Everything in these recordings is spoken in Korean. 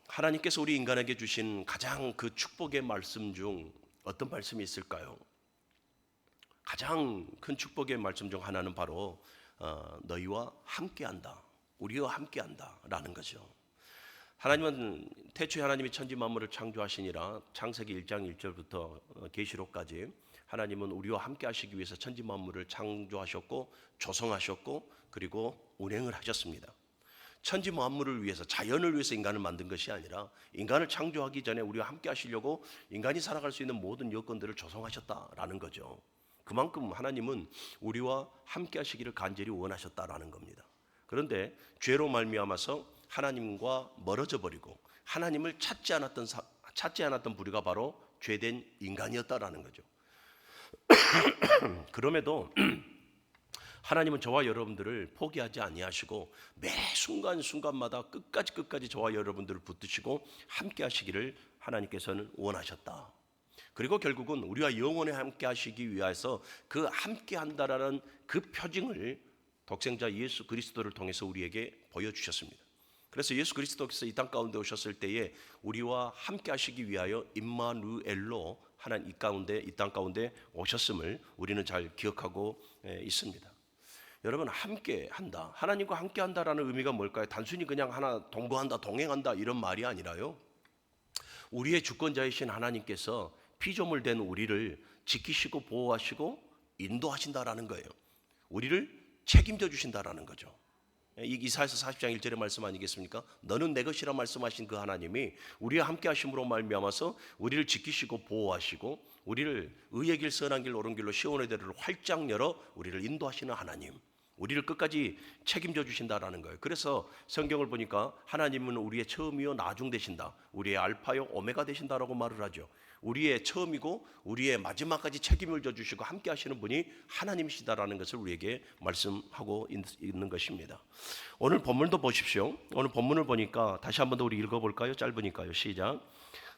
하나님께서 우리 인간에게 주신 가장 그 축복의 말씀 중 어떤 말씀이 있을까요? 가장 큰 축복의 말씀 중 하나는 바로 너희와 함께한다, 우리와 함께한다 라는 거죠. 하나님은 태초에 하나님이 천지 만물을 창조하시니라. 창세기 1장 1절부터 계시록까지 하나님은 우리와 함께 하시기 위해서 천지 만물을 창조하셨고 조성하셨고 그리고 운행을 하셨습니다. 천지 만물을 위해서, 자연을 위해서 인간을 만든 것이 아니라 인간을 창조하기 전에 우리와 함께 하시려고 인간이 살아갈 수 있는 모든 여건들을 조성하셨다라는 거죠. 그만큼 하나님은 우리와 함께 하시기를 간절히 원하셨다라는 겁니다. 그런데 죄로 말미암아서 하나님과 멀어져 버리고 하나님을 찾지 않았던 부류가 바로 죄된 인간이었다라는 거죠. 그럼에도 하나님은 저와 여러분들을 포기하지 아니하시고 매 순간순간마다 끝까지 저와 여러분들을 붙드시고 함께 하시기를 하나님께서는 원하셨다. 그리고 결국은 우리와 영원히 함께 하시기 위해서 그 함께 한다라는 그 표징을 독생자 예수 그리스도를 통해서 우리에게 보여주셨습니다. 그래서 예수 그리스도께서 이 땅 가운데 오셨을 때에 우리와 함께 하시기 위하여 임마누엘로 하나님 이 땅 가운데 오셨음을 우리는 잘 기억하고 있습니다. 여러분, 함께 한다, 하나님과 함께 한다라는 의미가 뭘까요? 단순히 그냥 하나 동거한다, 동행한다 이런 말이 아니라요, 우리의 주권자이신 하나님께서 피조물 된 우리를 지키시고 보호하시고 인도하신다라는 거예요. 우리를 책임져 주신다라는 거죠. 이사야서 40장 1절의 말씀 아니겠습니까? 너는 내 것이라 말씀하신 그 하나님이 우리와 함께 하심으로 말미암아서 우리를 지키시고 보호하시고 우리를 의의 길, 선한 길, 옳은 길로 시온의 대로를 활짝 열어 우리를 인도하시는 하나님, 우리를 끝까지 책임져 주신다라는 거예요. 그래서 성경을 보니까 하나님은 우리의 처음이요 나중 되신다, 우리의 알파요 오메가 되신다라고 말을 하죠. 우리의 처음이고 우리의 마지막까지 책임을 져주시고 함께 하시는 분이 하나님이시다라는 것을 우리에게 말씀하고 있는 것입니다. 오늘 본문도 보십시오. 오늘 본문을 보니까 다시 한번 더 우리 읽어볼까요? 짧으니까요. 시작.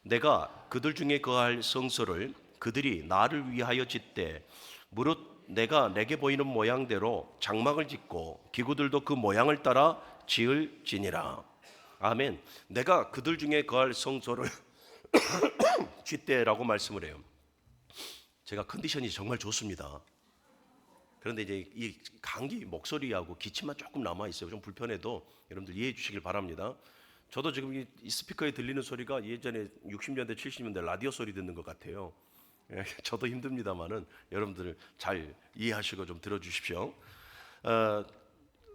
내가 그들 중에 거할 성소를 그들이 나를 위하여 짓되 무릇 내가 내게 보이는 모양대로 장막을 짓고 기구들도 그 모양을 따라 지을지니라. 아멘. 내가 그들 중에 거할 성소를 짓되라고 말씀을 해요. 제가 컨디션이 정말 좋습니다. 그런데 이제 이 감기 목소리하고 기침만 조금 남아 있어요. 좀 불편해도 여러분들 이해해 주시길 바랍니다. 저도 지금 이 스피커에 들리는 소리가 예전에 60년대 70년대 라디오 소리 듣는 것 같아요. 저도 힘듭니다만은 여러분들 잘 이해하시고 좀 들어주십시오.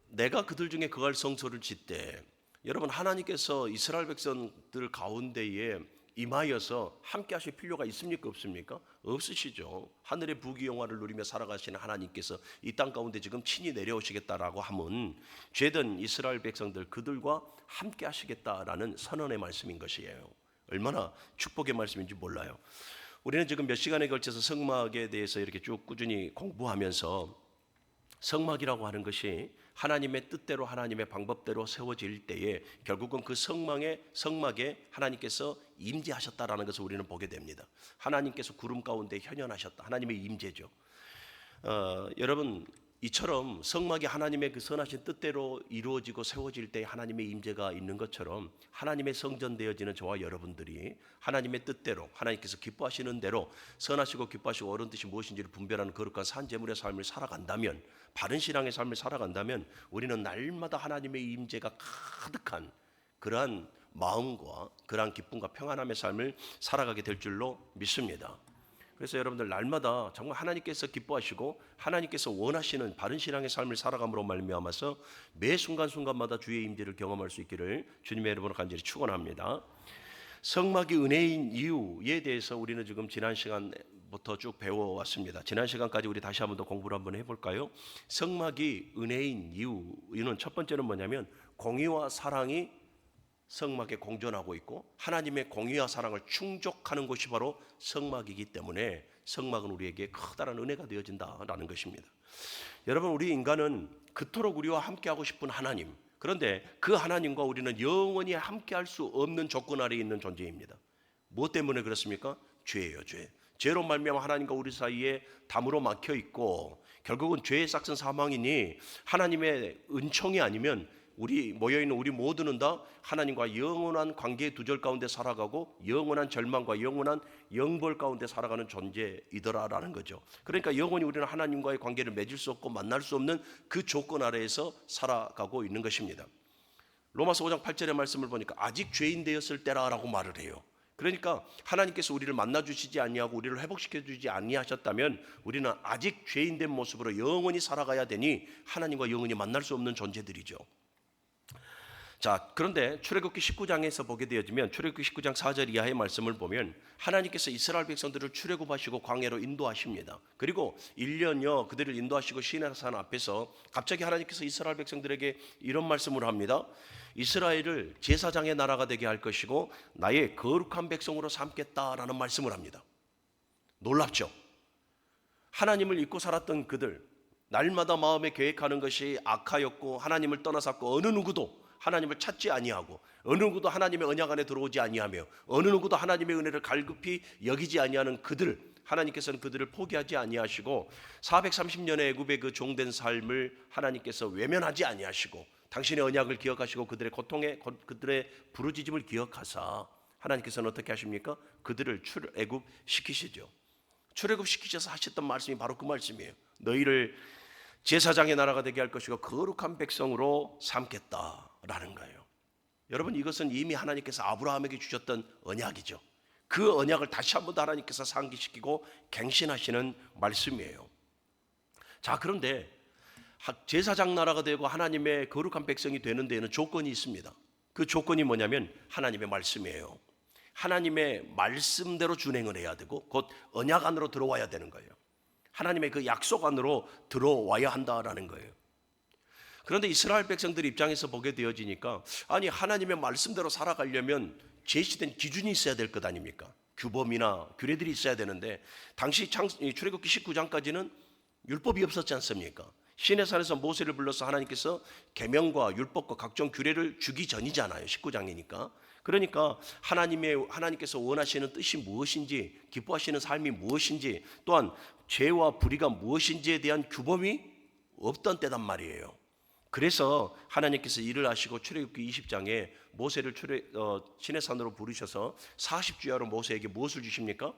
내가 그들 중에 거할 성소를 짓되, 여러분, 하나님께서 이스라엘 백성들 가운데에 임하여서 함께 하실 필요가 있습니까? 없습니까? 없으시죠. 하늘의 부귀영화를 누리며 살아가시는 하나님께서 이 땅 가운데 지금 친히 내려오시겠다라고 하면 죄된 이스라엘 백성들 그들과 함께 하시겠다라는 선언의 말씀인 것이에요. 얼마나 축복의 말씀인지 몰라요. 우리는 지금 몇 시간에 걸쳐서 성막에 대해서 이렇게 쭉 꾸준히 공부하면서 성막이라고 하는 것이 하나님의 뜻대로 하나님의 방법대로 세워질 때에 결국은 그 성막에 하나님께서 임재하셨다라는 것을 우리는 보게 됩니다. 하나님께서 구름 가운데 현현하셨다, 하나님의 임재죠. 여러분, 이처럼 성막이 하나님의 그 선하신 뜻대로 이루어지고 세워질 때 하나님의 임재가 있는 것처럼 하나님의 성전 되어지는 저와 여러분들이 하나님의 뜻대로 하나님께서 기뻐하시는 대로 선하시고 기뻐하시고 옳은 뜻이 무엇인지를 분별하는 거룩한 산제물의 삶을 살아간다면, 바른 신앙의 삶을 살아간다면 우리는 날마다 하나님의 임재가 가득한 그러한 마음과 그러한 기쁨과 평안함의 삶을 살아가게 될 줄로 믿습니다. 그래서 여러분들 날마다 정말 하나님께서 기뻐하시고 하나님께서 원하시는 바른 신앙의 삶을 살아감으로 말미암아서 매 순간순간마다 주의 임재를 경험할 수 있기를 주님의 이름으로 간절히 축원합니다. 성막이 은혜인 이유에 대해서 우리는 지금 지난 시간부터 쭉 배워왔습니다. 지난 시간까지 우리 다시 한번 더 공부를 한번 해볼까요? 성막이 은혜인 이유는 첫 번째는 뭐냐면 공의와 사랑이 성막에 공존하고 있고 하나님의 공의와 사랑을 충족하는 곳이 바로 성막이기 때문에 성막은 우리에게 커다란 은혜가 되어진다라는 것입니다. 여러분, 우리 인간은 그토록 우리와 함께하고 싶은 하나님, 그런데 그 하나님과 우리는 영원히 함께할 수 없는 조건 아래에 있는 존재입니다. 무엇 때문에 그렇습니까? 죄예요, 죄. 죄로 말미암아 하나님과 우리 사이에 담으로 막혀 있고 결국은 죄의 싹슨 사망이니 하나님의 은총이 아니면 우리 모여있는 우리 모두는 다 하나님과 영원한 관계의 두절 가운데 살아가고 영원한 절망과 영원한 영벌 가운데 살아가는 존재이더라라는 거죠. 그러니까 영원히 우리는 하나님과의 관계를 맺을 수 없고 만날 수 없는 그 조건 아래에서 살아가고 있는 것입니다. 로마서 5장 8절의 말씀을 보니까 아직 죄인 되었을 때라라고 말을 해요. 그러니까 하나님께서 우리를 만나주시지 아니하고 우리를 회복시켜주지 아니하셨다면 우리는 아직 죄인된 모습으로 영원히 살아가야 되니 하나님과 영원히 만날 수 없는 존재들이죠. 자, 그런데 출애굽기 19장에서 보게 되어지면 출애굽기 19장 4절 이하의 말씀을 보면 하나님께서 이스라엘 백성들을 출애굽하시고 광야로 인도하십니다. 그리고 1년여 그들을 인도하시고 시내산 앞에서 갑자기 하나님께서 이스라엘 백성들에게 이런 말씀을 합니다. 이스라엘을 제사장의 나라가 되게 할 것이고 나의 거룩한 백성으로 삼겠다라는 말씀을 합니다. 놀랍죠? 하나님을 잊고 살았던 그들, 날마다 마음에 계획하는 것이 악하였고 하나님을 떠나섰고 어느 누구도 하나님을 찾지 아니하고 어느 누구도 하나님의 언약 안에 들어오지 아니하며 어느 누구도 하나님의 은혜를 갈급히 여기지 아니하는 그들, 하나님께서는 그들을 포기하지 아니하시고 430년의 애굽의 그 종된 삶을 하나님께서 외면하지 아니하시고 당신의 언약을 기억하시고 그들의 고통에 그들의 부르짖음을 기억하사 하나님께서는 어떻게 하십니까? 그들을 출애굽 시키시죠. 출애굽 시키셔서 하셨던 말씀이 바로 그 말씀이에요. 너희를 제사장의 나라가 되게 할 것이고 거룩한 백성으로 삼겠다라는 거예요. 여러분, 이것은 이미 하나님께서 아브라함에게 주셨던 언약이죠. 그 언약을 다시 한번 더 하나님께서 상기시키고 갱신하시는 말씀이에요. 자, 그런데 제사장 나라가 되고 하나님의 거룩한 백성이 되는 데에는 조건이 있습니다. 그 조건이 뭐냐면 하나님의 말씀이에요. 하나님의 말씀대로 준행을 해야 되고 곧 언약 안으로 들어와야 되는 거예요. 하나님의 그 약속 안으로 들어와야 한다라는 거예요. 그런데 이스라엘 백성들 입장에서 보게 되어지니까 아니 하나님의 말씀대로 살아가려면 제시된 기준이 있어야 될 것 아닙니까? 규범이나 규례들이 있어야 되는데 당시 출애굽기 19장까지는 율법이 없었지 않습니까? 시내산에서 모세를 불러서 하나님께서 계명과 율법과 각종 규례를 주기 전이잖아요. 19장이니까. 그러니까 하나님께서 원하시는 뜻이 무엇인지, 기뻐하시는 삶이 무엇인지, 또한 죄와 불의가 무엇인지에 대한 규범이 없던 때단 말이에요. 그래서 하나님께서 일을 하시고 출애굽기 20장에 모세를 시내산으로 부르셔서 40주야로 모세에게 무엇을 주십니까?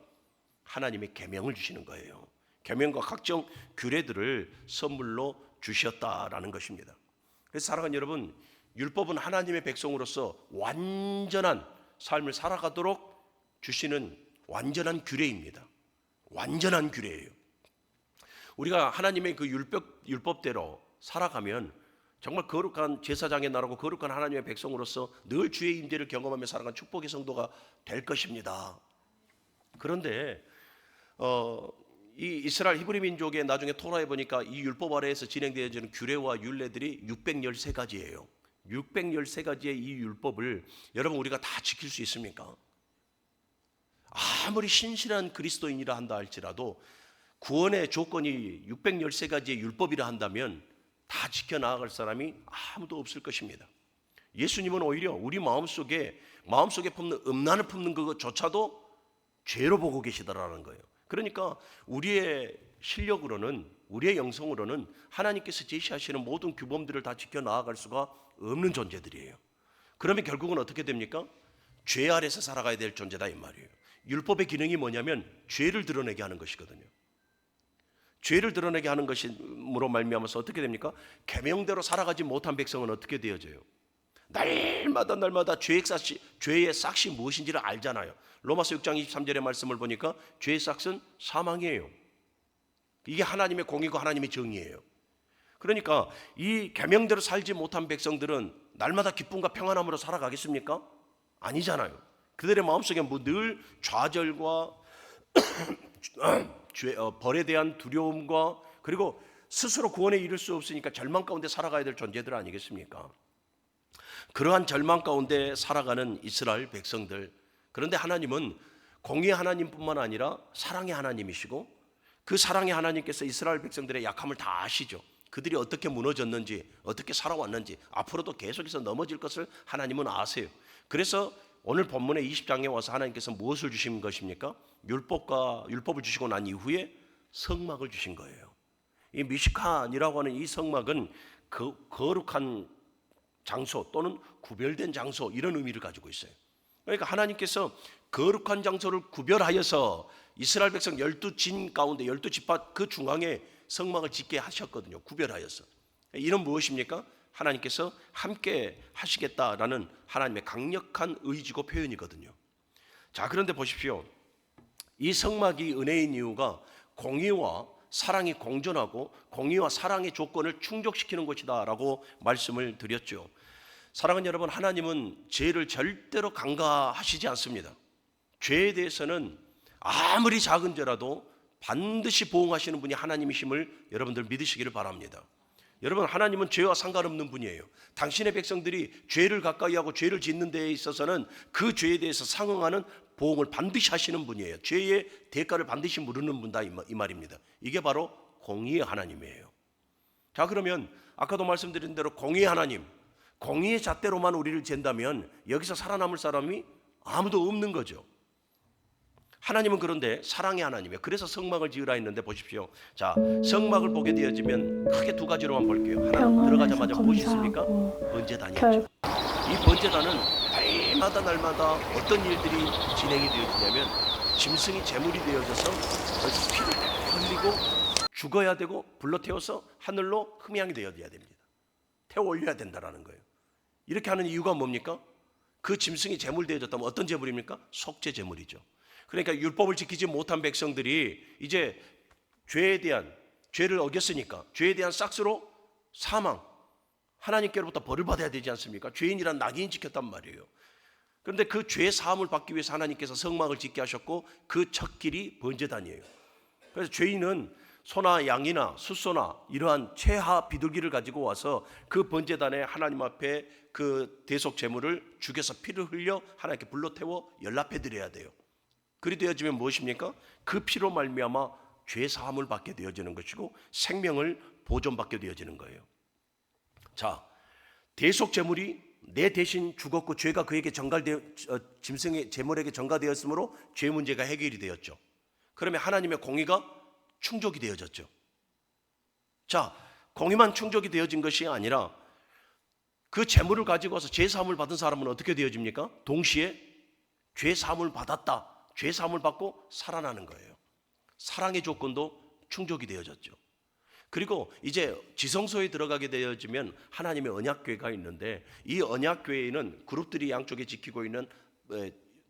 하나님의 계명을 주시는 거예요. 계명과 각종 규례들을 선물로 주셨다라는 것입니다. 그래서 사랑하는 여러분, 율법은 하나님의 백성으로서 완전한 삶을 살아가도록 주시는 완전한 규례입니다. 완전한 규례예요. 우리가 하나님의 그 율법대로 살아가면 정말 거룩한 제사장의 나라고 거룩한 하나님의 백성으로서 늘 주의 임재를 경험하며 살아가는 축복의 성도가 될 것입니다. 그런데 이 이스라엘 히브리 민족의 나중에 토라에 보니까 이 율법 아래에서 진행되어지는 규례와 율례들이 613가지예요. 613가지의 이 율법을 여러분 우리가 다 지킬 수 있습니까? 아무리 신실한 그리스도인이라 한다 할지라도 구원의 조건이 613가지의 율법이라 한다면 다 지켜나갈 사람이 아무도 없을 것입니다. 예수님은 오히려 우리 마음속에 품는 음란을 품는 그것조차도 죄로 보고 계시더라는 거예요. 그러니까 우리의 실력으로는 우리의 영성으로는 하나님께서 제시하시는 모든 규범들을 다 지켜나갈 수가 없는 존재들이에요. 그러면 결국은 어떻게 됩니까? 죄 아래서 살아가야 될 존재다 이 말이에요. 율법의 기능이 뭐냐면 죄를 드러내게 하는 것이거든요. 죄를 드러내게 하는 것으로 말미암아서 어떻게 됩니까? 계명대로 살아가지 못한 백성은 어떻게 되어져요? 날마다 죄의 싹이 무엇인지를 알잖아요. 로마서 6장 23절의 말씀을 보니까 죄의 싹은 사망이에요. 이게 하나님의 공의고 하나님의 정의예요. 그러니까 이 계명대로 살지 못한 백성들은 날마다 기쁨과 평안함으로 살아가겠습니까? 아니잖아요. 그들의 마음속에 늘 좌절과 벌에 대한 두려움과 그리고 스스로 구원에 이를 수 없으니까 절망 가운데 살아가야 될 존재들 아니겠습니까? 그러한 절망 가운데 살아가는 이스라엘 백성들. 그런데 하나님은 공의의 하나님뿐만 아니라 사랑의 하나님이시고 그 사랑의 하나님께서 이스라엘 백성들의 약함을 다 아시죠. 그들이 어떻게 무너졌는지 어떻게 살아왔는지 앞으로도 계속해서 넘어질 것을 하나님은 아세요. 그래서 오늘 본문의 20장에 와서 하나님께서 무엇을 주신 것입니까? 율법을 주시고 난 이후에 성막을 주신 거예요. 이 미시칸이라고 하는 이 성막은 거룩한 장소 또는 구별된 장소 이런 의미를 가지고 있어요. 그러니까 하나님께서 거룩한 장소를 구별하여서 이스라엘 백성 12진 가운데 12지파 그 중앙에 성막을 짓게 하셨거든요. 구별하여서. 이는 무엇입니까? 하나님께서 함께 하시겠다라는 하나님의 강력한 의지고 표현이거든요. 자, 그런데 보십시오. 이 성막이 은혜인 이유가 공의와 사랑이 공존하고 공의와 사랑의 조건을 충족시키는 것이다 라고 말씀을 드렸죠. 사랑하는 여러분, 하나님은 죄를 절대로 간과하시지 않습니다. 죄에 대해서는 아무리 작은 죄라도 반드시 보응하시는 분이 하나님이심을 여러분들 믿으시기를 바랍니다. 여러분, 하나님은 죄와 상관없는 분이에요. 당신의 백성들이 죄를 가까이 하고 죄를 짓는 데에 있어서는 그 죄에 대해서 상응하는 보응을 반드시 하시는 분이에요. 죄의 대가를 반드시 물으는 분다 이 말입니다. 이게 바로 공의의 하나님이에요. 자, 그러면 아까도 말씀드린 대로 공의의 하나님, 공의의 잣대로만 우리를 잰다면 여기서 살아남을 사람이 아무도 없는 거죠. 하나님은 그런데 사랑의 하나님이에요. 그래서 성막을 지으라 했는데 보십시오. 자, 성막을 보게 되어지면 크게 두 가지로만 볼게요. 하나, 들어가자마자 무엇이 있습니까? 번제단이었죠. 이 번제단은 날마다 어떤 일들이 진행이 되어지냐면 짐승이 제물이 되어져서 거기서 피를 흘리고 죽어야 되고 불러 태워서 하늘로 흠양이 되어야 됩니다. 태워 올려야 된다라는 거예요. 이렇게 하는 이유가 뭡니까? 그 짐승이 제물 되어졌다면 어떤 제물입니까? 속죄 제물이죠. 그러니까 율법을 지키지 못한 백성들이 이제 죄를 어겼으니까 죄에 대한 싹스로 사망, 하나님께로부터 벌을 받아야 되지 않습니까? 죄인이란 낙인이 찍혔단 말이에요. 그런데 그 죄 사함을 받기 위해서 하나님께서 성막을 짓게 하셨고 그 첫 길이 번제단이에요. 그래서 죄인은 소나 양이나 숫소나 이러한 최하 비둘기를 가지고 와서 그 번제단에 하나님 앞에 그 대속 제물을 죽여서 피를 흘려 하나님께 불러 태워 연락해 드려야 돼요. 그리 되어지면 무엇입니까? 그 피로 말미암아 죄 사함을 받게 되어지는 것이고 생명을 보존받게 되어지는 거예요. 자, 대속 제물이 내 대신 죽었고 죄가 그에게 짐승의 제물에게 전가되었으므로 죄 문제가 해결이 되었죠. 그러면 하나님의 공의가 충족이 되어졌죠. 자, 공의만 충족이 되어진 것이 아니라 그 제물을 가지고 와서 죄 사함을 받은 사람은 어떻게 되어집니까? 동시에 죄 사함을 받았다. 죄 사함을 받고 살아나는 거예요. 사랑의 조건도 충족이 되어졌죠. 그리고 이제 지성소에 들어가게 되어지면 하나님의 언약궤가 있는데 이 언약궤에는 그룹들이 양쪽에 지키고 있는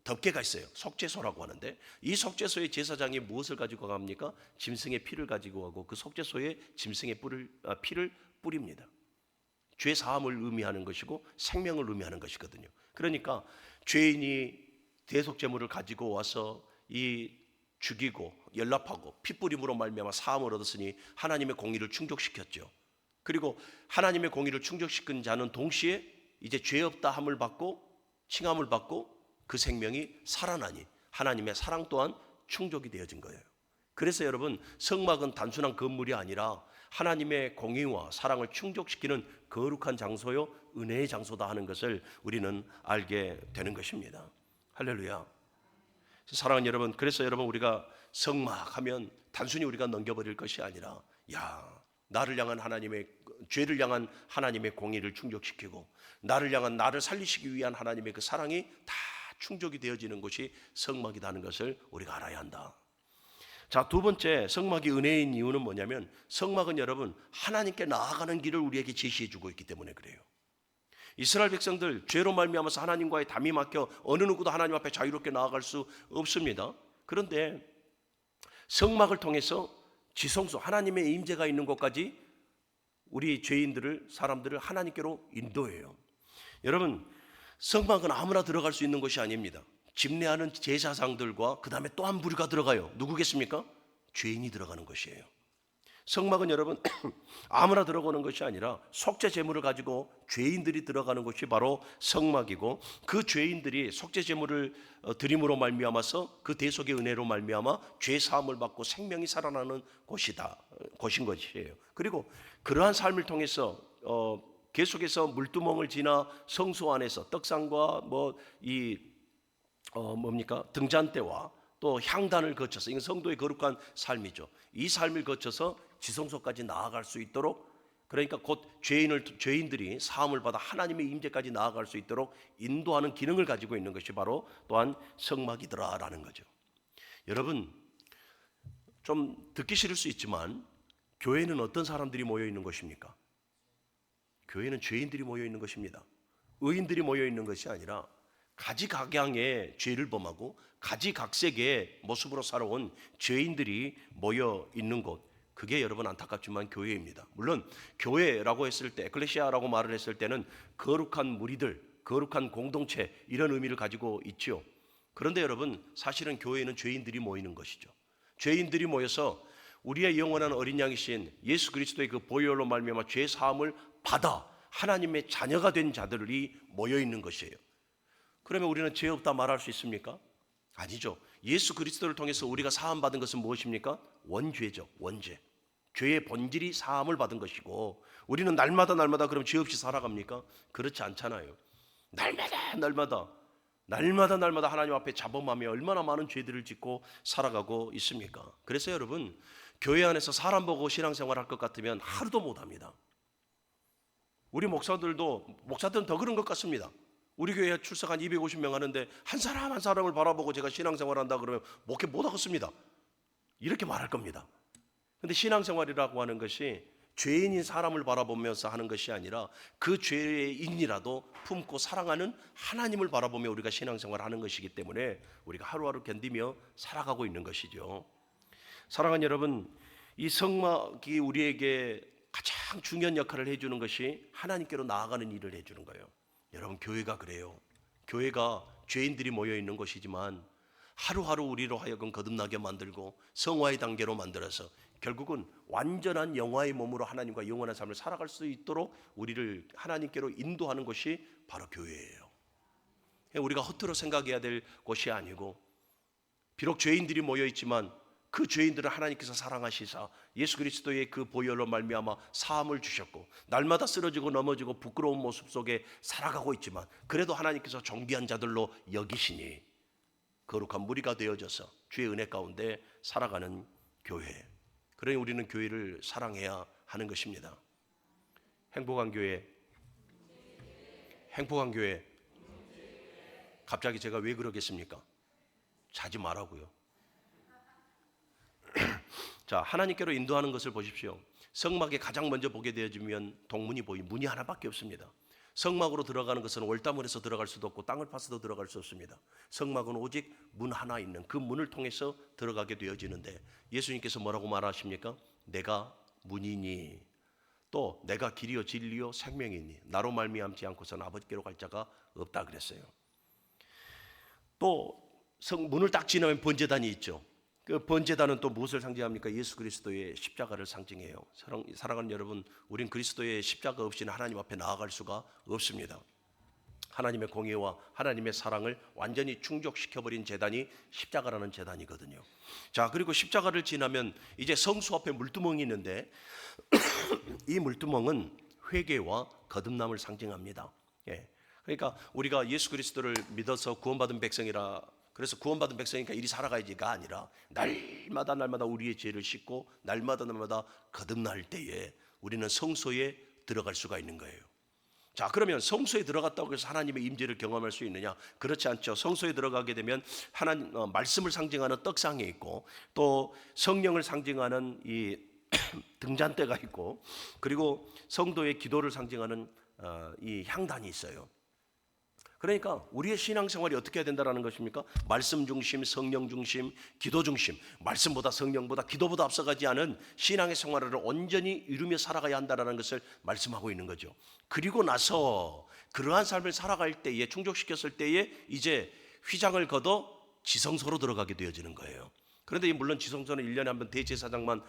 덮개가 있어요. 속죄소라고 하는데 이 속죄소의 제사장이 무엇을 가지고 갑니까? 짐승의 피를 가지고 가고 그 속죄소에 짐승의 피를 뿌립니다. 죄 사함을 의미하는 것이고 생명을 의미하는 것이거든요. 그러니까 죄인이 대속제물을 가지고 와서 이 죽이고 연락하고 피 뿌림으로 말미암아 사함을 얻었으니 하나님의 공의를 충족시켰죠. 그리고 하나님의 공의를 충족시킨 자는 동시에 이제 죄 없다 함을 받고 칭함을 받고 그 생명이 살아나니 하나님의 사랑 또한 충족이 되어진 거예요. 그래서 여러분, 성막은 단순한 건물이 아니라 하나님의 공의와 사랑을 충족시키는 거룩한 장소요 은혜의 장소다 하는 것을 우리는 알게 되는 것입니다. 할렐루야. 사랑하는 여러분, 그래서 여러분 우리가 성막하면 단순히 우리가 넘겨버릴 것이 아니라 나를 향한 죄를 향한 하나님의 공의를 충족시키고 나를 향한 나를 살리시기 위한 하나님의 그 사랑이 다 충족이 되어지는 것이 성막이라는 것을 우리가 알아야 한다. 자, 두 번째, 성막이 은혜인 이유는 뭐냐면 성막은 여러분 하나님께 나아가는 길을 우리에게 제시해 주고 있기 때문에 그래요. 이스라엘 백성들 죄로 말미암아서 하나님과의 담이 막혀 어느 누구도 하나님 앞에 자유롭게 나아갈 수 없습니다. 그런데 성막을 통해서 지성소 하나님의 임재가 있는 곳까지 우리 사람들을 하나님께로 인도해요. 여러분, 성막은 아무나 들어갈 수 있는 것이 아닙니다. 집례하는 제사장들과 그 다음에 또 한 부류가 들어가요. 누구겠습니까? 죄인이 들어가는 것이에요. 성막은 여러분 아무나 들어가는 것이 아니라 속죄 제물을 가지고 죄인들이 들어가는 것이 바로 성막이고 그 죄인들이 속죄 제물을 드림으로 말미암아서 그 대속의 은혜로 말미암아 죄 사함을 받고 생명이 살아나는 곳인 것이에요. 그리고 그러한 삶을 통해서 계속해서 물두멍을 지나 성소 안에서 떡상과 등잔대와 또 향단을 거쳐서 이건 성도의 거룩한 삶이죠. 이 삶을 거쳐서 지성소까지 나아갈 수 있도록 그러니까 곧 죄인들이 사함을 받아 하나님의 임재까지 나아갈 수 있도록 인도하는 기능을 가지고 있는 것이 바로 또한 성막이더라라는 거죠. 여러분, 좀 듣기 싫을 수 있지만 교회는 어떤 사람들이 모여 있는 것입니까? 교회는 죄인들이 모여 있는 것입니다. 의인들이 모여 있는 것이 아니라 가지각양의 죄를 범하고 가지각색의 모습으로 살아온 죄인들이 모여 있는 곳, 그게 여러분 안타깝지만 교회입니다. 물론 교회라고 했을 때, 에클레시아라고 말을 했을 때는 거룩한 무리들, 거룩한 공동체, 이런 의미를 가지고 있죠. 그런데 여러분, 사실은 교회는 죄인들이 모이는 것이죠. 죄인들이 모여서 우리의 영원한 어린 양이신 예수 그리스도의 그 보혈로 말미암아 죄 사함을 받아 하나님의 자녀가 된 자들이 모여 있는 것이에요. 그러면 우리는 죄 없다 말할 수 있습니까? 아니죠. 예수 그리스도를 통해서 우리가 사함 받은 것은 무엇입니까? 원죄죠. 원죄. 죄의 본질이 사함을 받은 것이고, 우리는 날마다 그럼 죄 없이 살아갑니까? 그렇지 않잖아요. 날마다 하나님 앞에 자범하며 얼마나 많은 죄들을 짓고 살아가고 있습니까? 그래서 여러분, 교회 안에서 사람 보고 신앙생활 할 것 같으면 하루도 못합니다. 우리 목사들은 더 그런 것 같습니다. 우리 교회에 출석한 250명 하는데 한 사람을 바라보고 제가 신앙생활 한다 그러면 목회 못 하겠습니다, 이렇게 말할 겁니다. 근데 신앙생활이라고 하는 것이 죄인인 사람을 바라보면서 하는 것이 아니라 그 죄인이라도 품고 사랑하는 하나님을 바라보며 우리가 신앙생활을 하는 것이기 때문에 우리가 하루하루 견디며 살아가고 있는 것이죠. 사랑하는 여러분, 이 성막이 우리에게 가장 중요한 역할을 해주는 것이 하나님께로 나아가는 일을 해주는 거예요. 여러분, 교회가 그래요. 교회가 죄인들이 모여 있는 곳이지만 하루하루 우리로 하여금 거듭나게 만들고 성화의 단계로 만들어서 결국은 완전한 영화의 몸으로 하나님과 영원한 삶을 살아갈 수 있도록 우리를 하나님께로 인도하는 것이 바로 교회예요. 우리가 허투루 생각해야 될 곳이 아니고, 비록 죄인들이 모여 있지만 그 죄인들을 하나님께서 사랑하시사 예수 그리스도의 그 보혈로 말미암아 사함을 주셨고, 날마다 쓰러지고 넘어지고 부끄러운 모습 속에 살아가고 있지만 그래도 하나님께서 존귀한 자들로 여기시니 거룩한 무리가 되어져서 주의 은혜 가운데 살아가는 교회. 그러니 우리는 교회를 사랑해야 하는 것입니다. 행복한 교회. 갑자기 제가 왜 그러겠습니까? 자지 말라고요. 자, 하나님께로 인도하는 것을 보십시오. 성막에 가장 먼저 보게 되어지면 문이 하나밖에 없습니다. 성막으로 들어가는 것은 올다물에서 들어갈 수도 없고 땅을 파서도 들어갈 수 없습니다. 성막은 오직 문 하나 있는 그 문을 통해서 들어가게 되어지는데, 예수님께서 뭐라고 말하십니까? 내가 문이니, 또 내가 길이요 진리요 생명이니 나로 말미암지 않고서는 아버지께로 갈 자가 없다 그랬어요. 또 문을 딱 지나면 번제단이 있죠. 그 번제단은 또 무엇을 상징합니까? 예수 그리스도의 십자가를 상징해요. 사랑하는 여러분, 우린 그리스도의 십자가 없이는 하나님 앞에 나아갈 수가 없습니다. 하나님의 공의와 하나님의 사랑을 완전히 충족시켜버린 제단이 십자가라는 제단이거든요. 자, 그리고 십자가를 지나면 이제 성수 앞에 물두멍이 있는데 이 물두멍은 회개와 거듭남을 상징합니다. 그러니까 우리가 예수 그리스도를 믿어서 구원받은 백성이라, 그래서 구원받은 백성이니까 이리 살아가야지가 아니라 날마다 우리의 죄를 씻고 날마다 거듭날 때에 우리는 성소에 들어갈 수가 있는 거예요. 자, 그러면 성소에 들어갔다고 해서 하나님의 임재를 경험할 수 있느냐? 그렇지 않죠. 성소에 들어가게 되면 하나님 말씀을 상징하는 떡상이 있고, 또 성령을 상징하는 이 등잔대가 있고, 그리고 성도의 기도를 상징하는 이 향단이 있어요. 그러니까 우리의 신앙생활이 어떻게 해야 된다는 것입니까? 말씀 중심, 성령 중심, 기도 중심, 말씀보다 성령보다 기도보다 앞서가지 않은 신앙의 생활을 온전히 이루며 살아가야 한다는 것을 말씀하고 있는 거죠. 그리고 나서 그러한 삶을 살아갈 때에, 충족시켰을 때에 이제 휘장을 걷어 지성소로 들어가게 되어지는 거예요. 그런데 물론 지성소는 1년에 한 번 대제사장만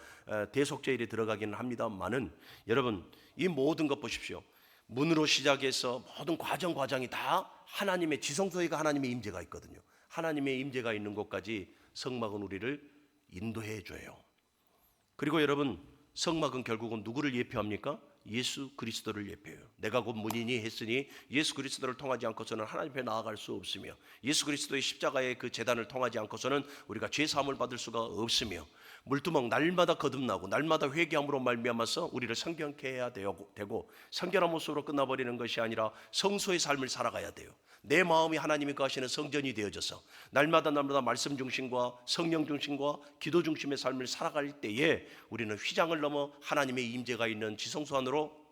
대속죄일에 들어가기는 합니다만은, 여러분, 이 모든 것 보십시오. 문으로 시작해서 모든 과정이 다 하나님의 지성소에가 하나님의 임재가 있거든요. 하나님의 임재가 있는 곳까지 성막은 우리를 인도해 줘요. 그리고 여러분, 성막은 결국은 누구를 예표합니까? 예수 그리스도를 예표해요. 내가 곧 문이니 했으니 예수 그리스도를 통하지 않고서는 하나님 앞에 나아갈 수 없으며 예수 그리스도의 십자가의 그 제단을 통하지 않고서는 우리가 죄 사함을 받을 수가 없으며 물두멍 날마다 거듭나고 날마다 회개함으로 말미암아서 우리를 성경케 해야 되고 성결한 모습으로 끝나버리는 것이 아니라 성소의 삶을 살아가야 돼요. 내 마음이 하나님이 거하시는 성전이 되어져서 날마다 말씀 중심과 성령 중심과 기도 중심의 삶을 살아갈 때에 우리는 휘장을 넘어 하나님의 임재가 있는 지성소 안으로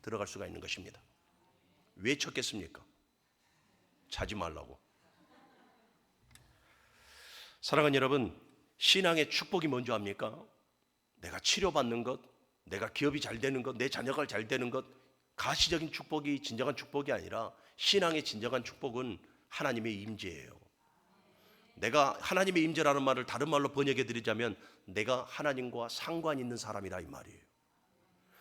들어갈 수가 있는 것입니다. 왜 쳤겠습니까? 자지 말라고. 사랑하는 여러분, 신앙의 축복이 뭔지 압니까? 내가 치료받는 것, 내가 기업이 잘 되는 것, 내 자녀가 잘 되는 것, 가시적인 축복이 진정한 축복이 아니라 신앙의 진정한 축복은 하나님의 임재예요. 내가 하나님의 임재라는 말을 다른 말로 번역해 드리자면 내가 하나님과 상관 있는 사람이다 이 말이에요.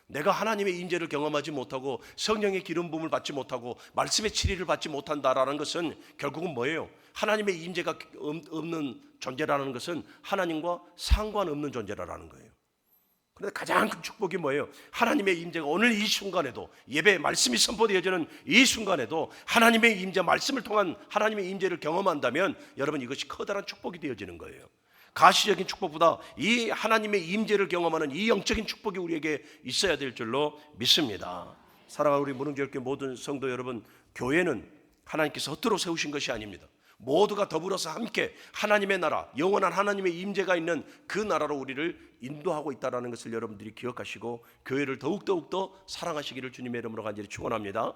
내가 하나님의 임재를 경험하지 못하고 성령의 기름 부음을 받지 못하고 말씀의 치리를 받지 못한다라는 것은 결국은 뭐예요? 하나님의 임재가 없는 존재라는 것은 하나님과 상관없는 존재라는 거예요. 그런데 가장 큰 축복이 뭐예요? 하나님의 임재가 오늘 이 순간에도 예배 말씀이 선포되어지는 이 순간에도 하나님의 임재 말씀을 통한 하나님의 임재를 경험한다면 여러분 이것이 커다란 축복이 되어지는 거예요. 가시적인 축복보다 이 하나님의 임재를 경험하는 이 영적인 축복이 우리에게 있어야 될 줄로 믿습니다. 사랑하는 우리 무릉교회 모든 성도 여러분, 교회는 하나님께서 헛으로 세우신 것이 아닙니다. 모두가 더불어서 함께 하나님의 나라, 영원한 하나님의 임재가 있는 그 나라로 우리를 인도하고 있다는 것을 여러분들이 기억하시고 교회를 더욱더 사랑하시기를 주님의 이름으로 간절히 축원합니다.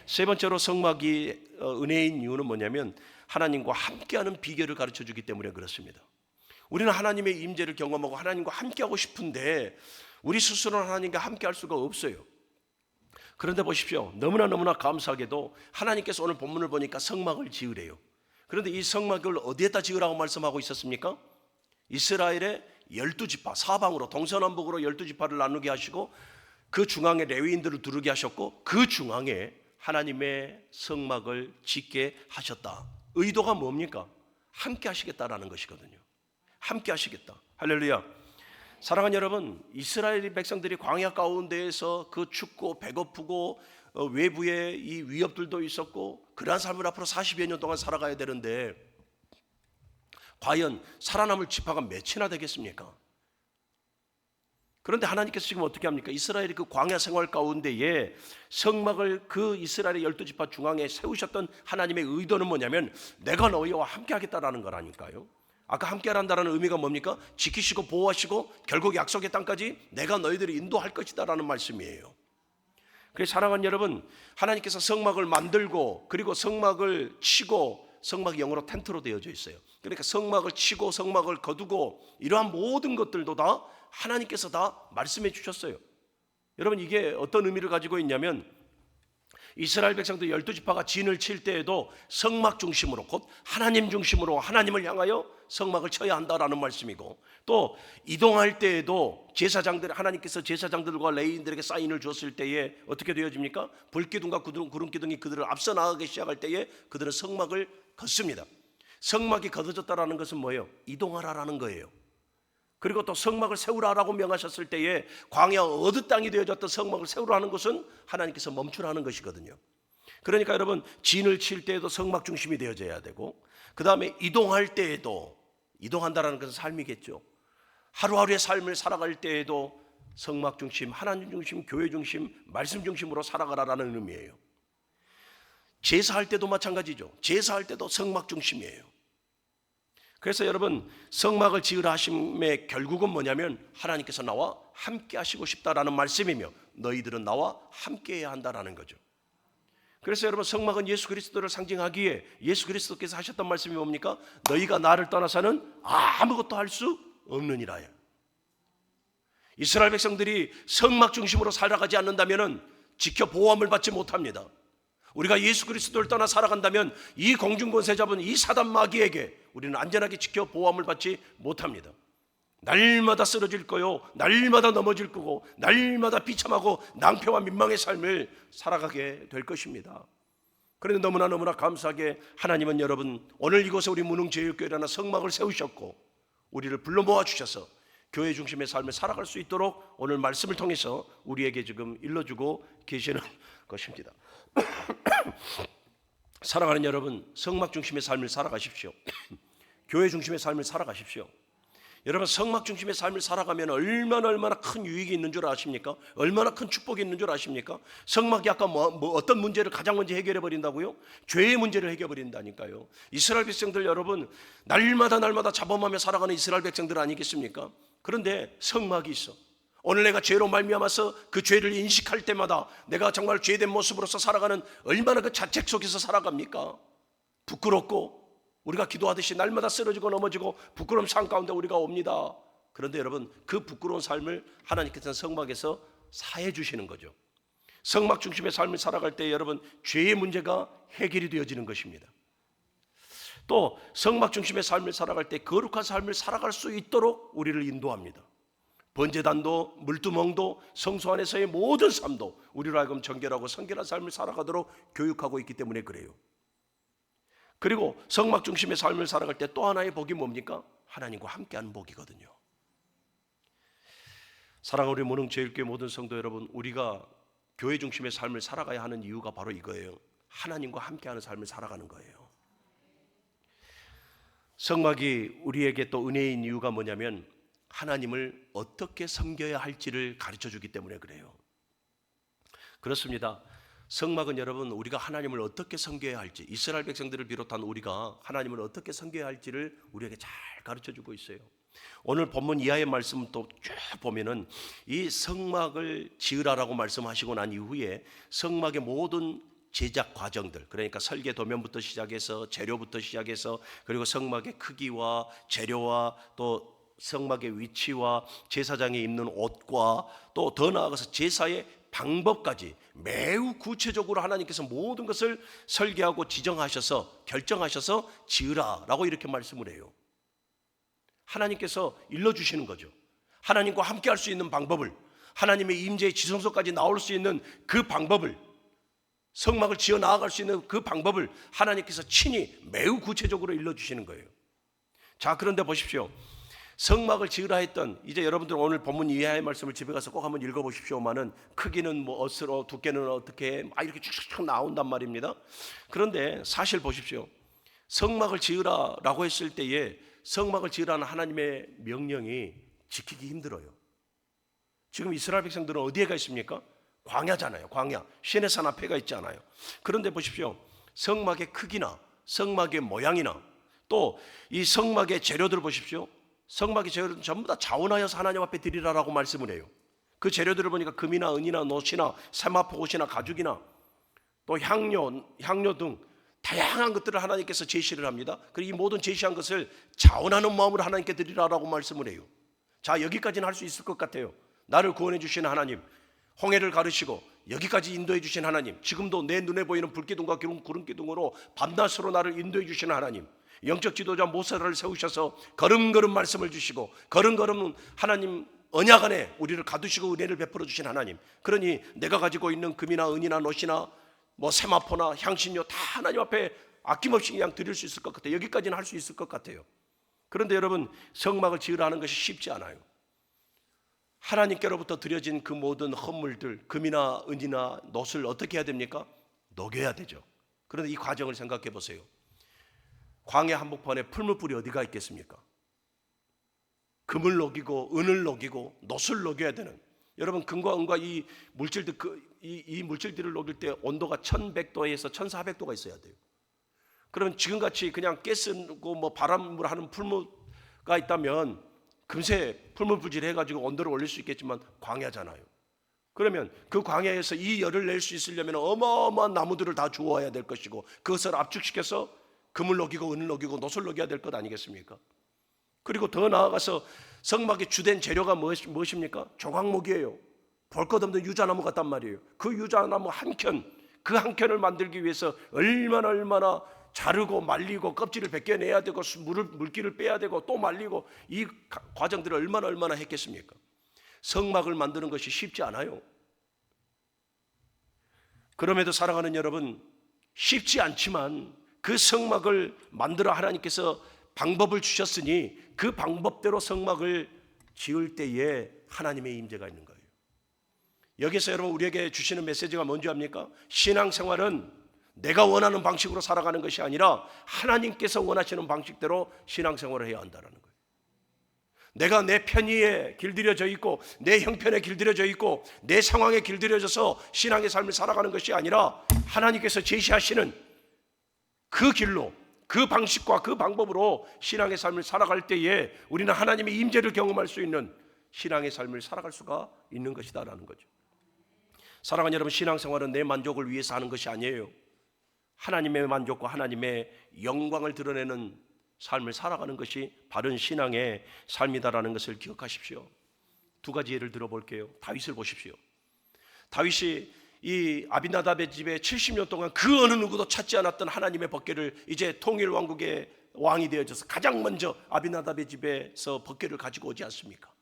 세 번째로 성막이 은혜인 이유는 뭐냐면 하나님과 함께하는 비결을 가르쳐주기 때문에 그렇습니다. 우리는 하나님의 임재를 경험하고 하나님과 함께하고 싶은데 우리 스스로는 하나님과 함께할 수가 없어요. 그런데 보십시오. 너무나 감사하게도 하나님께서 오늘 본문을 보니까 성막을 지으래요. 그런데 이 성막을 어디에다 지으라고 말씀하고 있었습니까? 이스라엘의 12지파 사방으로 동서남북으로 12지파를 나누게 하시고 그 중앙에 레위인들을 두르게 하셨고 그 중앙에 하나님의 성막을 짓게 하셨다. 의도가 뭡니까? 함께 하시겠다라는 것이거든요. 함께 하시겠다. 할렐루야. 사랑하는 여러분, 이스라엘 백성들이 광야 가운데에서 그 춥고 배고프고 외부에 이 위협들도 있었고 그러한 삶을 앞으로 40여 년 동안 살아가야 되는데 과연 살아남을 지파가 몇이나 되겠습니까? 그런데 하나님께서 지금 어떻게 합니까? 이스라엘이 그 광야 생활 가운데에 성막을 그 이스라엘의 12지파 중앙에 세우셨던 하나님의 의도는 뭐냐면 내가 너희와 함께 하겠다라는 거라니까요. 아까 함께 한다는 의미가 뭡니까? 지키시고 보호하시고 결국 약속의 땅까지 내가 너희들을 인도할 것이다라는 말씀이에요. 그래서 사랑하는 여러분, 하나님께서 성막을 만들고 그리고 성막을 치고 성막이 영어로 텐트로 되어져 있어요. 그러니까 성막을 치고 성막을 거두고 이러한 모든 것들도 다 하나님께서 다 말씀해 주셨어요. 여러분 이게 어떤 의미를 가지고 있냐면 이스라엘 백성들 12지파가 진을 칠 때에도 성막 중심으로 곧 하나님 중심으로 하나님을 향하여 성막을 쳐야 한다라는 말씀이고 또 이동할 때에도 제사장들 하나님께서 제사장들과 레위인들에게 사인을 줬을 때에 어떻게 되어집니까? 불기둥과 구름기둥이 그들을 앞서 나가기 시작할 때에 그들은 성막을 걷습니다. 성막이 걷어졌다라는 것은 뭐예요? 이동하라라는 거예요. 그리고 또 성막을 세우라라고 명하셨을 때에 광야 어느 땅이 되어졌던 성막을 세우라는 것은 하나님께서 멈추라는 것이거든요. 그러니까 여러분 진을 칠 때에도 성막 중심이 되어져야 되고 그 다음에 이동할 때에도 이동한다라는 것은 삶이겠죠. 하루하루의 삶을 살아갈 때에도 성막 중심, 하나님 중심, 교회 중심, 말씀 중심으로 살아가라라는 의미예요. 제사할 때도 마찬가지죠. 제사할 때도 성막 중심이에요. 그래서 여러분 성막을 지으라 하심의 결국은 뭐냐면 하나님께서 나와 함께 하시고 싶다라는 말씀이며 너희들은 나와 함께 해야 한다라는 거죠. 그래서 여러분 성막은 예수 그리스도를 상징하기에 예수 그리스도께서 하셨던 말씀이 뭡니까? 너희가 나를 떠나서는 아무것도 할 수 없느니라. 이스라엘 백성들이 성막 중심으로 살아가지 않는다면 지켜 보호함을 받지 못합니다. 우리가 예수 그리스도를 떠나 살아간다면 이 공중권세 잡은 이 사단 마귀에게 우리는 안전하게 지켜 보호함을 받지 못합니다. 날마다 쓰러질 거요, 날마다 넘어질 거고, 날마다 비참하고 낭패와 민망의 삶을 살아가게 될 것입니다. 그런데 너무나 감사하게 하나님은 여러분 오늘 이곳에 우리 무능제일교회라는 성막을 세우셨고 우리를 불러 모아 주셔서 교회 중심의 삶을 살아갈 수 있도록 오늘 말씀을 통해서 우리에게 지금 일러주고 계시는 것입니다. 사랑하는 여러분, 성막 중심의 삶을 살아가십시오. 교회 중심의 삶을 살아가십시오. 여러분, 성막 중심의 삶을 살아가면 얼마나 큰 유익이 있는 줄 아십니까? 얼마나 큰 축복이 있는 줄 아십니까? 성막이 아까 어떤 문제를 가장 먼저 해결해 버린다고요? 죄의 문제를 해결해 버린다니까요. 이스라엘 백성들 여러분, 날마다 잡아먹으며 살아가는 이스라엘 백성들 아니겠습니까? 그런데 성막이 있어. 오늘 내가 죄로 말미암아서 그 죄를 인식할 때마다 내가 정말 죄된 모습으로서 살아가는 얼마나 그 자책 속에서 살아갑니까? 부끄럽고 우리가 기도하듯이 날마다 쓰러지고 넘어지고 부끄러움 삶 가운데 우리가 옵니다. 그런데 여러분, 그 부끄러운 삶을 하나님께서는 성막에서 사해 주시는 거죠. 성막 중심의 삶을 살아갈 때 여러분, 죄의 문제가 해결이 되어지는 것입니다. 또 성막 중심의 삶을 살아갈 때 거룩한 삶을 살아갈 수 있도록 우리를 인도합니다. 번제단도 물두멍도 성소 안에서의 모든 삶도 우리로 하여금 정결하고 성결한 삶을 살아가도록 교육하고 있기 때문에 그래요. 그리고 성막 중심의 삶을 살아갈 때 또 하나의 복이 뭡니까? 하나님과 함께하는 복이거든요. 사랑하는 우리 무능제일교회 모든 성도 여러분, 우리가 교회 중심의 삶을 살아가야 하는 이유가 바로 이거예요. 하나님과 함께하는 삶을 살아가는 거예요. 성막이 우리에게 또 은혜인 이유가 뭐냐면 하나님을 어떻게 섬겨야 할지를 가르쳐주기 때문에 그래요. 그렇습니다. 성막은 여러분, 우리가 하나님을 어떻게 섬겨야 할지, 이스라엘 백성들을 비롯한 우리가 하나님을 어떻게 섬겨야 할지를 우리에게 잘 가르쳐주고 있어요. 오늘 본문 이하의 말씀 또 쭉 보면은 이 성막을 지으라라고 말씀하시고 난 이후에 성막의 모든 제작 과정들, 그러니까 설계 도면부터 시작해서 재료부터 시작해서 그리고 성막의 크기와 재료와 또 성막의 위치와 제사장이 입는 옷과 또 더 나아가서 제사의 방법까지 매우 구체적으로 하나님께서 모든 것을 설계하고 지정하셔서 결정하셔서 지으라라고 이렇게 말씀을 해요. 하나님께서 일러주시는 거죠. 하나님과 함께 할 수 있는 방법을, 하나님의 임재의 지성소까지 나올 수 있는 그 방법을, 성막을 지어 나아갈 수 있는 그 방법을 하나님께서 친히 매우 구체적으로 일러주시는 거예요. 자, 그런데 보십시오. 성막을 지으라 했던, 이제 여러분들 오늘 본문 이하의 말씀을 집에 가서 꼭 한번 읽어보십시오만은 크기는 뭐 어스로, 두께는 어떻게 막 이렇게 쭉쭉 나온단 말입니다. 그런데 사실 보십시오. 성막을 지으라라고 했을 때에 성막을 지으라는 하나님의 명령이 지키기 힘들어요. 지금 이스라엘 백성들은 어디에 가 있습니까? 광야잖아요. 광야. 시내산 앞에가 있잖아요. 그런데 보십시오. 성막의 크기나 성막의 모양이나 또 이 성막의 재료들 보십시오. 성막의 재료들은 전부 다 자원하여서 하나님 앞에 드리라라고 말씀을 해요. 그 재료들을 보니까 금이나 은이나 놋이나 세마포 옷이나 가죽이나 또 향료 등 다양한 것들을 하나님께서 제시를 합니다. 그리고 이 모든 제시한 것을 자원하는 마음으로 하나님께 드리라라고 말씀을 해요. 자, 여기까지는 할 수 있을 것 같아요. 나를 구원해 주시는 하나님, 홍해를 가르시고 여기까지 인도해 주신 하나님, 지금도 내 눈에 보이는 불기둥과 구름기둥으로 밤낮으로 나를 인도해 주시는 하나님, 영적 지도자 모세를 세우셔서 걸음걸음 말씀을 주시고 걸음걸음 하나님 언약 안에 우리를 가두시고 은혜를 베풀어 주신 하나님, 그러니 내가 가지고 있는 금이나 은이나 놋이나 뭐 세마포나 향신료 다 하나님 앞에 아낌없이 그냥 드릴 수 있을 것 같아요. 여기까지는 할 수 있을 것 같아요. 그런데 여러분, 성막을 지으라 하는 것이 쉽지 않아요. 하나님께로부터 드려진 그 모든 헌물들, 금이나 은이나 놋을 어떻게 해야 됩니까? 녹여야 되죠. 그런데 이 과정을 생각해 보세요. 광야 한복판에 풀무불이 어디가 있겠습니까? 금을 녹이고 은을 녹이고 놋을 녹여야 되는, 여러분 금과 은과 이 물질들, 이 물질들을 녹일 때 온도가 1100도에서 1400도가 있어야 돼요. 그러면 지금같이 그냥 가스고 뭐 바람으로 하는 풀무가 있다면 금세 풀무불질 해가지고 온도를 올릴 수 있겠지만 광야잖아요. 그러면 그 광야에서 이 열을 낼 수 있으려면 어마어마한 나무들을 다 주워야 될 것이고 그것을 압축시켜서 금을 녹이고 은을 녹이고 놋을 녹여야 될 것 아니겠습니까? 그리고 더 나아가서 성막의 주된 재료가 무엇입니까? 조각목이에요. 볼 것 없는 유자나무 같단 말이에요. 그 유자나무 한 켠, 그 한 켠을 만들기 위해서 얼마나 자르고 말리고 껍질을 벗겨내야 되고 물기를 빼야 되고 또 말리고, 이 과정들을 얼마나 했겠습니까? 성막을 만드는 것이 쉽지 않아요. 그럼에도 사랑하는 여러분, 쉽지 않지만 그 성막을 만들어 하나님께서 방법을 주셨으니 그 방법대로 성막을 지을 때에 하나님의 임재가 있는 거예요. 여기서 여러분 우리에게 주시는 메시지가 뭔지 압니까? 신앙생활은 내가 원하는 방식으로 살아가는 것이 아니라 하나님께서 원하시는 방식대로 신앙생활을 해야 한다는 거예요. 내가 내 편의에 길들여져 있고 내 형편에 길들여져 있고 내 상황에 길들여져서 신앙의 삶을 살아가는 것이 아니라 하나님께서 제시하시는 그 길로, 그 방식과 그 방법으로 신앙의 삶을 살아갈 때에 우리는 하나님의 임재를 경험할 수 있는 신앙의 삶을 살아갈 수가 있는 것이다라는 거죠. 사랑하는 여러분, 신앙생활은 내 만족을 위해서 하는 것이 아니에요. 하나님의 만족과 하나님의 영광을 드러내는 삶을 살아가는 것이 바른 신앙의 삶이다라는 것을 기억하십시오. 두 가지 예를 들어볼게요. 다윗을 보십시오. 다윗이 이 아비나답의 집에 70년 동안 그 어느 누구도 찾지 않았던 하나님의 법궤를 이제 통일 왕국의 왕이 되어져서 가장 먼저 아비나답의 집에서 법궤를 가지고 오지 않습니까?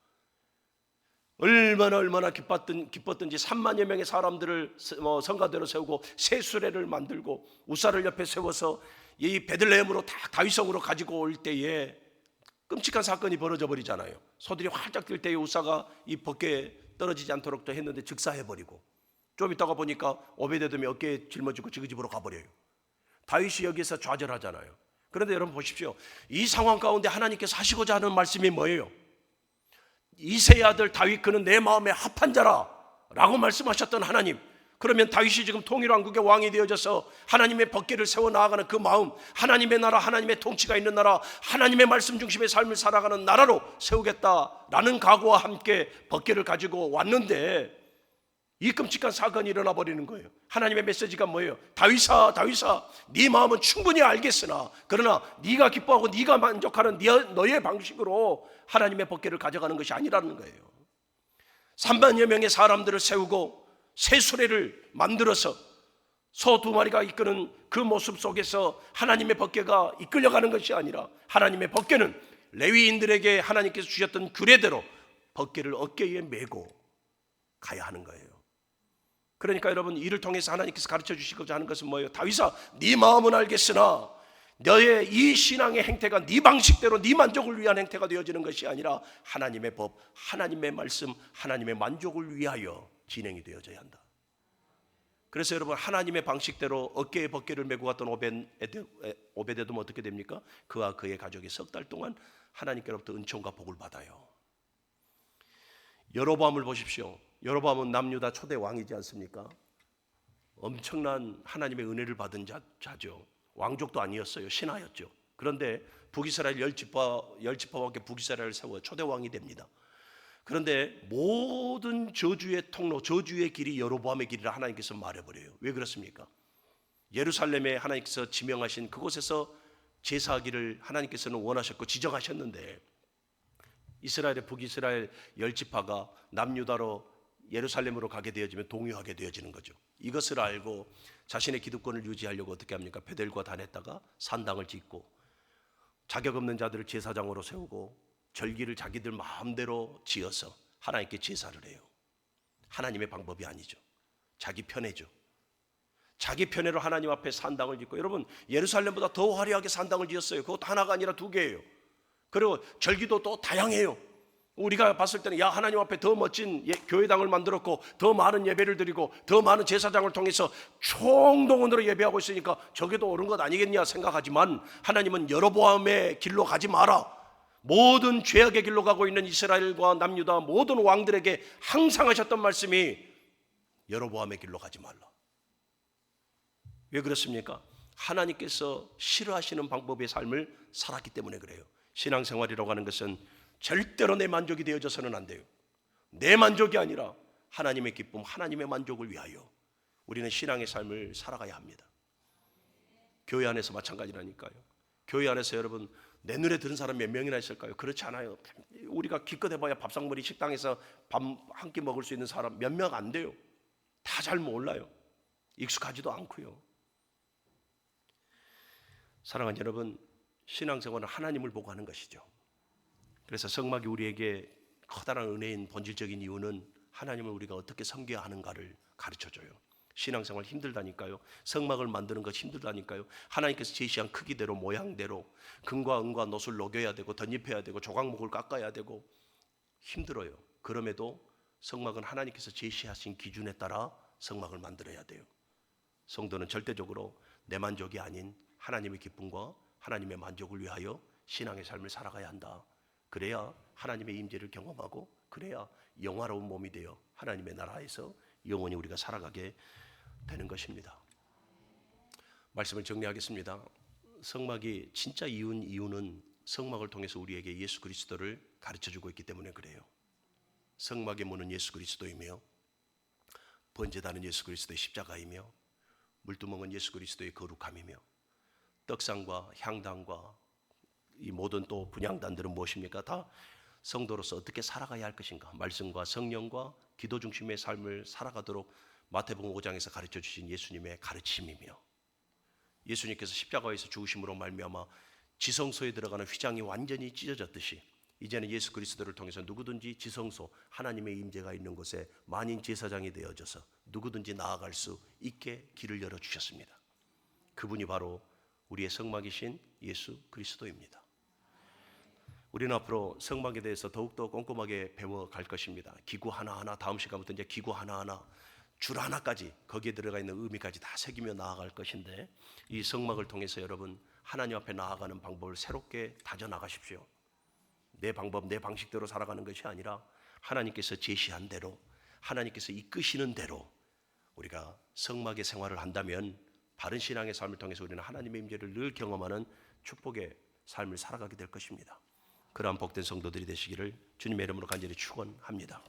얼마나 기뻤던지 3만여 명의 사람들을 성가대로 세우고 새 수레를 만들고 우사를 옆에 세워서 이 베들레헴으로 다 다윗성으로 가지고 올 때에 끔찍한 사건이 벌어져 버리잖아요. 소들이 활짝 뛸 때에 우사가 이 법궤에 떨어지지 않도록 또 했는데 즉사해버리고, 좀 있다가 보니까 오베데돔이 어깨에 짊어지고 지그 집으로 가버려요. 다윗이 여기서 좌절하잖아요. 그런데 여러분 보십시오. 이 상황 가운데 하나님께서 하시고자 하는 말씀이 뭐예요? 이새의 아들 다윗, 그는 내 마음에 합한 자라 라고 말씀하셨던 하나님, 그러면 다윗이 지금 통일왕국의 왕이 되어져서 하나님의 법궤를 세워나가는 그 마음, 하나님의 나라, 하나님의 통치가 있는 나라, 하나님의 말씀 중심의 삶을 살아가는 나라로 세우겠다라는 각오와 함께 법궤를 가지고 왔는데 이 끔찍한 사건이 일어나 버리는 거예요. 하나님의 메시지가 뭐예요? 다윗아, 다윗아, 네 마음은 충분히 알겠으나 그러나 네가 기뻐하고 네가 만족하는 너의 방식으로 하나님의 법궤를 가져가는 것이 아니라는 거예요. 3만여 명의 사람들을 세우고 새 수레를 만들어서 소 2마리가 이끄는 그 모습 속에서 하나님의 법궤가 이끌려가는 것이 아니라 하나님의 법궤는 레위인들에게 하나님께서 주셨던 규례대로 법궤를 어깨에 메고 가야 하는 거예요. 그러니까 여러분, 이를 통해서 하나님께서 가르쳐 주시고자 하는 것은 뭐예요? 다윗아, 네 마음은 알겠으나 너의 이 신앙의 행태가 네 방식대로 네 만족을 위한 행태가 되어지는 것이 아니라 하나님의 법, 하나님의 말씀, 하나님의 만족을 위하여 진행이 되어져야 한다. 그래서 여러분, 하나님의 방식대로 어깨에 법궤를 메고 갔던 오베데돔은 어떻게 됩니까? 그와 그의 가족이 석 달 동안 하나님께로부터 은총과 복을 받아요. 여로보암을 보십시오. 여로보암은 남유다 초대 왕이지 않습니까? 엄청난 하나님의 은혜를 받은 자죠. 왕족도 아니었어요. 신하였죠. 그런데 북이스라엘 10지파와 함께 북이스라엘을 세워 초대 왕이 됩니다. 그런데 모든 저주의 통로, 저주의 길이 여로보암의 길이라 하나님께서 말해버려요. 왜 그렇습니까? 예루살렘에 하나님께서 지명하신 그곳에서 제사하기를 하나님께서는 원하셨고 지정하셨는데 이스라엘의 북이스라엘 10지파가 남유다로 예루살렘으로 가게 되어지면 동요하게 되어지는 거죠. 이것을 알고 자신의 기득권을 유지하려고 어떻게 합니까? 베델과 단에다가 산당을 짓고 자격 없는 자들을 제사장으로 세우고 절기를 자기들 마음대로 지어서 하나님께 제사를 해요. 하나님의 방법이 아니죠. 자기 편애죠. 자기 편애로 하나님 앞에 산당을 짓고, 여러분 예루살렘보다 더 화려하게 산당을 지었어요. 그것도 하나가 아니라 2개예요. 그리고 절기도 또 다양해요. 우리가 봤을 때는 야, 하나님 앞에 더 멋진 교회당을 만들었고 더 많은 예배를 드리고 더 많은 제사장을 통해서 총동원으로 예배하고 있으니까 저게 더 옳은 것 아니겠냐 생각하지만 하나님은 여로보암의 길로 가지 마라. 모든 죄악의 길로 가고 있는 이스라엘과 남유다 모든 왕들에게 항상 하셨던 말씀이 여로보암의 길로 가지 말라. 왜 그렇습니까? 하나님께서 싫어하시는 방법의 삶을 살았기 때문에 그래요. 신앙생활이라고 하는 것은 절대로 내 만족이 되어져서는 안 돼요. 내 만족이 아니라 하나님의 기쁨, 하나님의 만족을 위하여 우리는 신앙의 삶을 살아가야 합니다. 교회 안에서 마찬가지라니까요. 교회 안에서 여러분, 내 눈에 드는 사람 몇 명이나 있을까요? 그렇지 않아요. 우리가 기껏 해봐야 밥상머리 식당에서 밥 한 끼 먹을 수 있는 사람 몇 명 안 돼요. 다 잘 몰라요. 익숙하지도 않고요. 사랑하는 여러분, 신앙생활은 하나님을 보고 하는 것이죠. 그래서 성막이 우리에게 커다란 은혜인 본질적인 이유는 하나님을 우리가 어떻게 섬겨야 하는가를 가르쳐줘요. 신앙생활 힘들다니까요. 성막을 만드는 것 힘들다니까요. 하나님께서 제시한 크기대로 모양대로 금과 은과 놋을 녹여야 되고 덧입혀야 되고 조각목을 깎아야 되고 힘들어요. 그럼에도 성막은 하나님께서 제시하신 기준에 따라 성막을 만들어야 돼요. 성도는 절대적으로 내 만족이 아닌 하나님의 기쁨과 하나님의 만족을 위하여 신앙의 삶을 살아가야 한다. 그래야 하나님의 임재를 경험하고 그래야 영화로운 몸이 되어 하나님의 나라에서 영원히 우리가 살아가게 되는 것입니다. 말씀을 정리하겠습니다. 성막이 진짜 이유는 성막을 통해서 우리에게 예수 그리스도를 가르쳐주고 있기 때문에 그래요. 성막의 문은 예수 그리스도이며 번제단은 예수 그리스도의 십자가이며 물두멍은 예수 그리스도의 거룩함이며 떡상과 향단과 이 모든 또 분향단들은 무엇입니까? 다 성도로서 어떻게 살아가야 할 것인가, 말씀과 성령과 기도 중심의 삶을 살아가도록 마태복음 5장에서 가르쳐 주신 예수님의 가르침이며 예수님께서 십자가에서 죽으심으로 말미암아 지성소에 들어가는 휘장이 완전히 찢어졌듯이 이제는 예수 그리스도를 통해서 누구든지 지성소 하나님의 임재가 있는 곳에 만인 제사장이 되어져서 누구든지 나아갈 수 있게 길을 열어주셨습니다. 그분이 바로 우리의 성막이신 예수 그리스도입니다. 우리는 앞으로 성막에 대해서 더욱더 꼼꼼하게 배워갈 것입니다. 기구 하나하나, 다음 시간부터 이제 기구 하나하나, 줄 하나까지 거기에 들어가 있는 의미까지 다 새기며 나아갈 것인데 이 성막을 통해서 여러분 하나님 앞에 나아가는 방법을 새롭게 다져나가십시오. 내 방법, 내 방식대로 살아가는 것이 아니라 하나님께서 제시한 대로, 하나님께서 이끄시는 대로 우리가 성막의 생활을 한다면 바른 신앙의 삶을 통해서 우리는 하나님의 임재를 늘 경험하는 축복의 삶을 살아가게 될 것입니다. 그러한 복된 성도들이 되시기를 주님의 이름으로 간절히 축원합니다.